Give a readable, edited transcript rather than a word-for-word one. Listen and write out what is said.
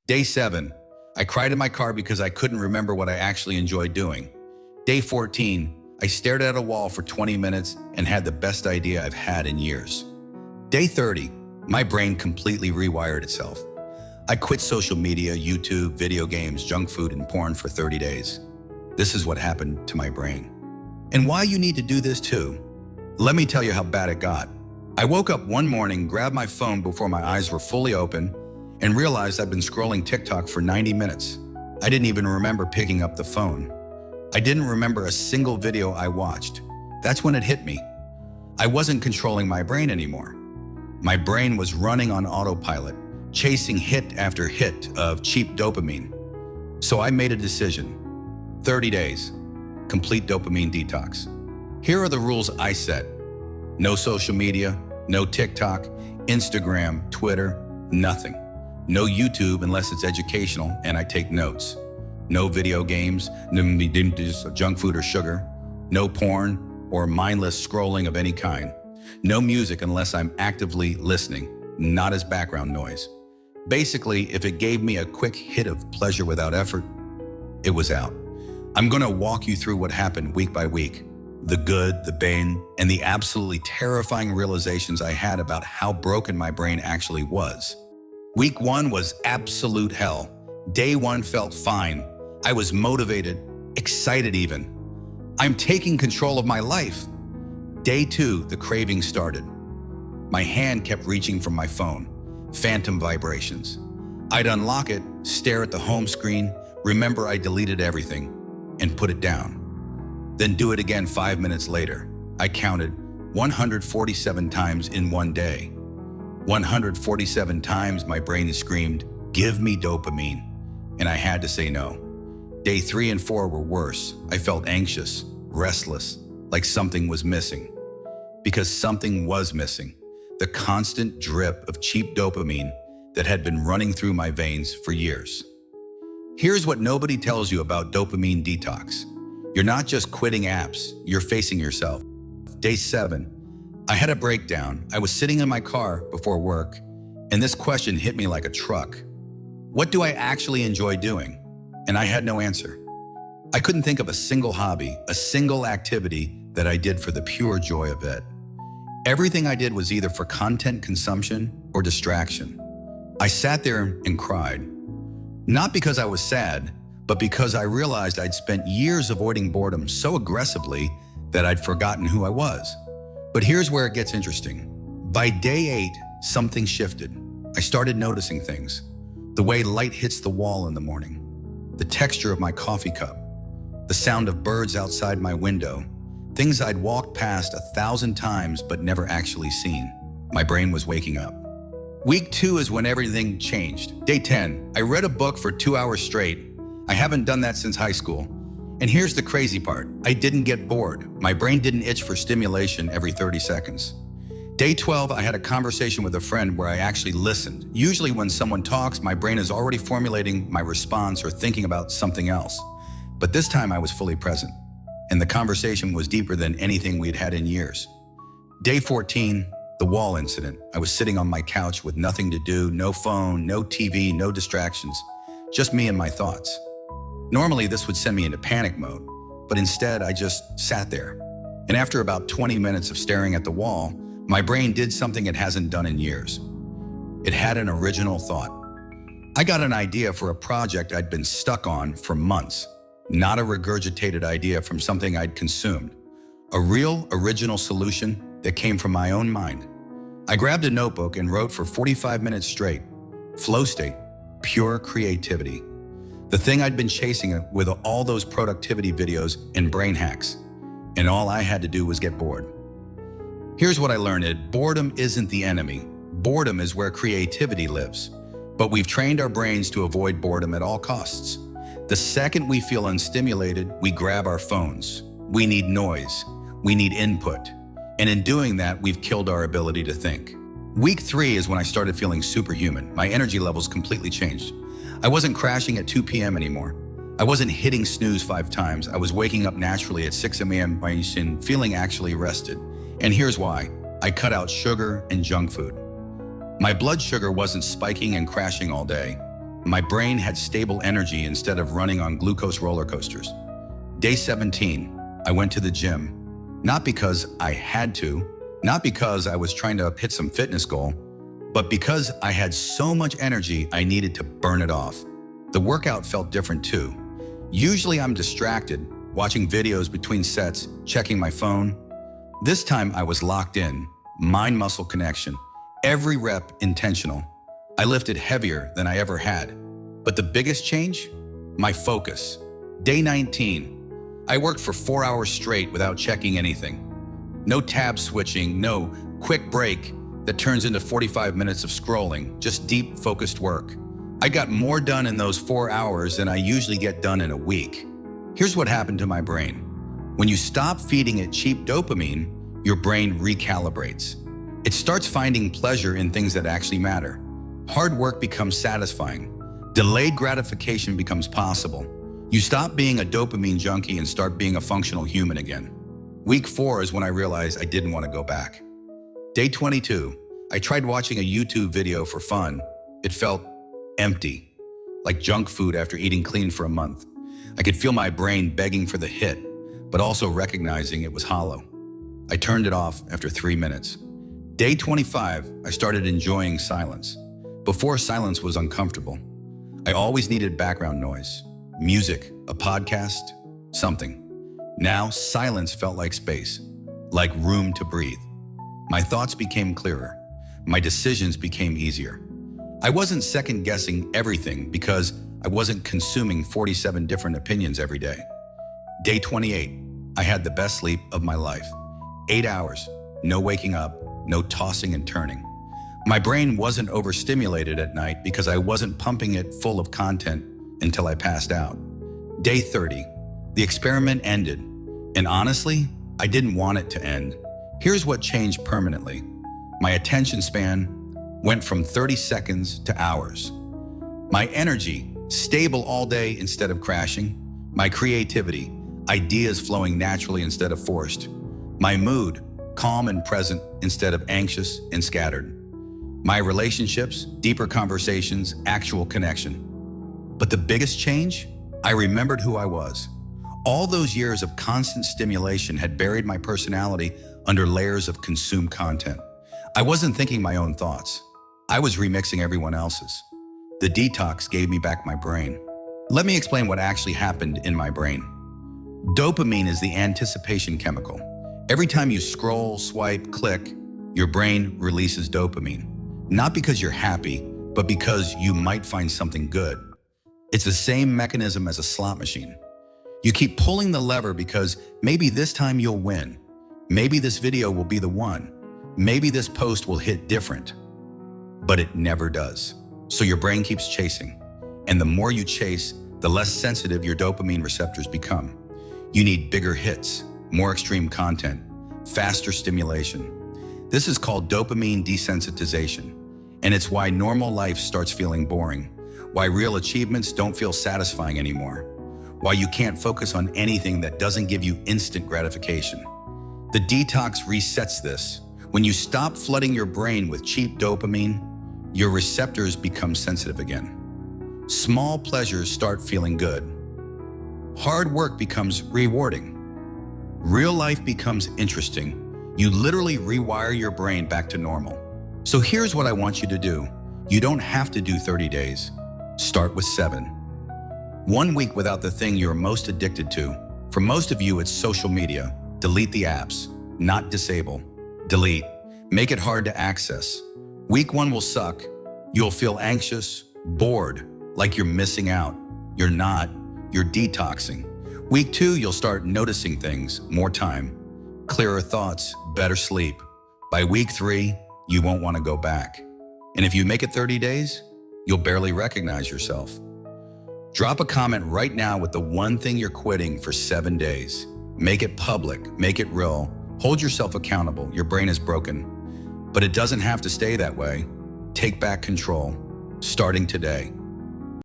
Day 7, I cried in my car because I couldn't remember what I actually enjoyed doing. Day 14, I stared at a wall for 20 minutes and had the best idea I've had in years. Day 30, my brain completely rewired itself. I quit social media, YouTube, video games, junk food, and porn for 30 days. This is what happened to my brain. And why you need to do this too. Let me tell you how bad it got. I woke up one morning, grabbed my phone before my eyes were fully open, and realized I'd been scrolling TikTok for 90 minutes. I didn't even remember picking up the phone. I didn't remember a single video I watched. That's when it hit me. I wasn't controlling my brain anymore. My brain was running on autopilot, chasing hit after hit of cheap dopamine. So I made a decision. 30 days, complete dopamine detox. Here are the rules I set. No social media, no TikTok, Instagram, Twitter, nothing. No YouTube unless it's educational and I take notes. No video games, no junk food or sugar. No porn or mindless scrolling of any kind. No music unless I'm actively listening, not as background noise. Basically, if it gave me a quick hit of pleasure without effort, it was out. I'm gonna walk you through what happened week by week. The good, the bad, and the absolutely terrifying realizations I had about how broken my brain actually was. Week 1 was absolute hell. Day 1 felt fine. I was motivated, excited even. I'm taking control of my life. Day 2, the craving started. My hand kept reaching for my phone, phantom vibrations. I'd unlock it, stare at the home screen, remember I deleted everything, and put it down. Then do it again 5 minutes later. I counted 147 times in one day. 147 times my brain screamed, "Give me dopamine," and I had to say no. Day 3 and 4 were worse. I felt anxious, restless, like something was missing. Because something was missing. The constant drip of cheap dopamine that had been running through my veins for years. Here's what nobody tells you about dopamine detox. You're not just quitting apps, you're facing yourself. Day 7, I had a breakdown. I was sitting in my car before work, and this question hit me like a truck. What do I actually enjoy doing? And I had no answer. I couldn't think of a single hobby, a single activity that I did for the pure joy of it. Everything I did was either for content consumption or distraction. I sat there and cried. Not because I was sad, but because I realized I'd spent years avoiding boredom so aggressively that I'd forgotten who I was. But here's where it gets interesting. By day 8, something shifted. I started noticing things. The way light hits the wall in the morning, the texture of my coffee cup, the sound of birds outside my window, things I'd walked past 1,000 times but never actually seen. My brain was waking up. Week 2 is when everything changed. Day 10, I read a book for 2 hours straight. I haven't done that since high school. And here's the crazy part. I didn't get bored. My brain didn't itch for stimulation every 30 seconds. Day 12, I had a conversation with a friend where I actually listened. Usually when someone talks, my brain is already formulating my response or thinking about something else. But this time I was fully present, and the conversation was deeper than anything we'd had in years. Day 14, the wall incident. I was sitting on my couch with nothing to do, no phone, no TV, no distractions, just me and my thoughts. Normally this would send me into panic mode, but instead I just sat there. And after about 20 minutes of staring at the wall, my brain did something it hasn't done in years. It had an original thought. I got an idea for a project I'd been stuck on for months, not a regurgitated idea from something I'd consumed. A real original solution that came from my own mind. I grabbed a notebook and wrote for 45 minutes straight. Flow state, pure creativity. The thing I'd been chasing with all those productivity videos and brain hacks. And all I had to do was get bored. Here's what I learned. Boredom isn't the enemy. Boredom is where creativity lives. But we've trained our brains to avoid boredom at all costs. The second we feel unstimulated, we grab our phones. We need noise. We need input. And in doing that, we've killed our ability to think. Week 3 is when I started feeling superhuman. My energy levels completely changed. I wasn't crashing at 2 p.m. anymore. I wasn't hitting snooze 5 times. I was waking up naturally at 6 a.m. and feeling actually rested. And here's why. I cut out sugar and junk food. My blood sugar wasn't spiking and crashing all day. My brain had stable energy instead of running on glucose roller coasters. Day 17, I went to the gym. Not because I had to, not because I was trying to hit some fitness goal, but because I had so much energy I needed to burn it off. The workout felt different too. Usually I'm distracted, watching videos between sets, checking my phone. This time I was locked in, mind-muscle connection, every rep intentional. I lifted heavier than I ever had. But the biggest change? My focus. Day 19, I worked for 4 hours straight without checking anything. No tab switching, no quick break that turns into 45 minutes of scrolling, just deep, focused work. I got more done in those 4 hours than I usually get done in a week. Here's what happened to my brain. When you stop feeding it cheap dopamine, your brain recalibrates. It starts finding pleasure in things that actually matter. Hard work becomes satisfying. Delayed gratification becomes possible. You stop being a dopamine junkie and start being a functional human again. Week 4 is when I realized I didn't want to go back. Day 22, I tried watching a YouTube video for fun. It felt empty, like junk food after eating clean for a month. I could feel my brain begging for the hit, but also recognizing it was hollow. I turned it off after 3 minutes. Day 25, I started enjoying silence. Before, silence was uncomfortable. I always needed background noise, music, a podcast, something. Now, silence felt like space, like room to breathe. My thoughts became clearer. My decisions became easier. I wasn't second-guessing everything because I wasn't consuming 47 different opinions every day. Day 28, I had the best sleep of my life. 8 hours, no waking up, no tossing and turning. My brain wasn't overstimulated at night because I wasn't pumping it full of content until I passed out. Day 30, the experiment ended, and honestly, I didn't want it to end. Here's what changed permanently. My attention span went from 30 seconds to hours. My energy, stable all day instead of crashing. My creativity, ideas flowing naturally instead of forced. My mood, calm and present instead of anxious and scattered. My relationships, deeper conversations, actual connection. But the biggest change? I remembered who I was. All those years of constant stimulation had buried my personality under layers of consumed content. I wasn't thinking my own thoughts. I was remixing everyone else's. The detox gave me back my brain. Let me explain what actually happened in my brain. Dopamine is the anticipation chemical. Every time you scroll, swipe, click, your brain releases dopamine. Not because you're happy, but because you might find something good. It's the same mechanism as a slot machine. You keep pulling the lever because maybe this time you'll win. Maybe this video will be the one. Maybe this post will hit different. But it never does. So your brain keeps chasing. And the more you chase, the less sensitive your dopamine receptors become. You need bigger hits, more extreme content, faster stimulation. This is called dopamine desensitization. And it's why normal life starts feeling boring. Why real achievements don't feel satisfying anymore. Why you can't focus on anything that doesn't give you instant gratification. The detox resets this. When you stop flooding your brain with cheap dopamine, your receptors become sensitive again. Small pleasures start feeling good. Hard work becomes rewarding. Real life becomes interesting. You literally rewire your brain back to normal. So here's what I want you to do. You don't have to do 30 days. Start with 7. 1 week without the thing you're most addicted to. For most of you, it's social media. Delete the apps, not disable. Delete. Make it hard to access. Week 1 will suck. You'll feel anxious, bored, like you're missing out. You're not. You're detoxing. Week 2, you'll start noticing things, more time, clearer thoughts, better sleep. By week 3, you won't want to go back. And if you make it 30 days, you'll barely recognize yourself. Drop a comment right now with the one thing you're quitting for 7 days. Make it public, make it real. Hold yourself accountable. Your brain is broken. But it doesn't have to stay that way. Take back control, starting today.